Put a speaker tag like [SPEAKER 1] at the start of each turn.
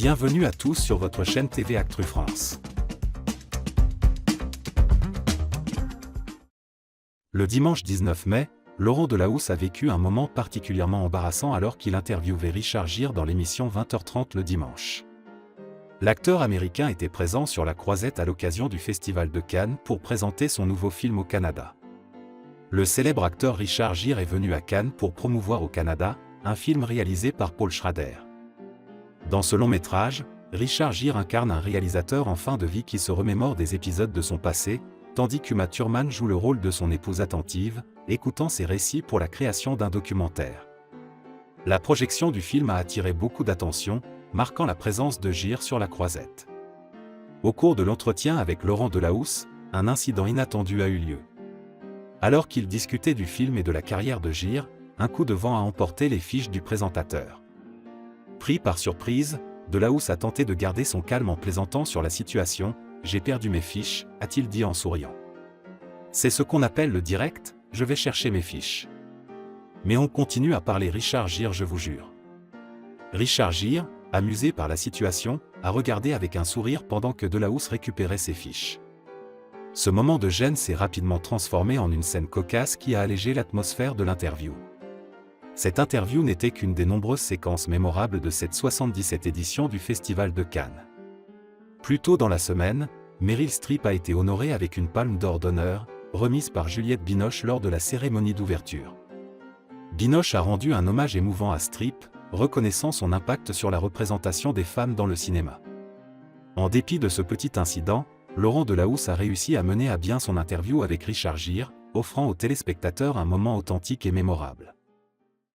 [SPEAKER 1] Bienvenue à tous sur votre chaîne TV Actu France. Le dimanche 19 mai, Laurent Delahousse a vécu un moment particulièrement embarrassant alors qu'il interviewait Richard Gere dans l'émission 20h30 le dimanche. L'acteur américain était présent sur la croisette à l'occasion du Festival de Cannes pour présenter son nouveau film au Canada. Le célèbre acteur Richard Gere est venu à Cannes pour promouvoir au Canada un film réalisé par Paul Schrader. Dans ce long métrage, Richard Gere incarne un réalisateur en fin de vie qui se remémore des épisodes de son passé, tandis qu'Uma Thurman joue le rôle de son épouse attentive, écoutant ses récits pour la création d'un documentaire. La projection du film a attiré beaucoup d'attention, marquant la présence de Gere sur la croisette. Au cours de l'entretien avec Laurent Delahousse, un incident inattendu a eu lieu. Alors qu'il discutait du film et de la carrière de Gere, un coup de vent a emporté les fiches du présentateur. Pris par surprise, Delahousse a tenté de garder son calme en plaisantant sur la situation. « J'ai perdu mes fiches », a-t-il dit en souriant. « C'est ce qu'on appelle le direct, je vais chercher mes fiches. » Mais on continue à parler Richard Gere, je vous jure. Richard Gere, amusé par la situation, a regardé avec un sourire pendant que Delahousse récupérait ses fiches. Ce moment de gêne s'est rapidement transformé en une scène cocasse qui a allégé l'atmosphère de l'interview. Cette interview n'était qu'une des nombreuses séquences mémorables de cette 77e édition du Festival de Cannes. Plus tôt dans la semaine, Meryl Streep a été honorée avec une palme d'or d'honneur, remise par Juliette Binoche lors de la cérémonie d'ouverture. Binoche a rendu un hommage émouvant à Streep, reconnaissant son impact sur la représentation des femmes dans le cinéma. En dépit de ce petit incident, Laurent Delahousse a réussi à mener à bien son interview avec Richard Gere, offrant aux téléspectateurs un moment authentique et mémorable.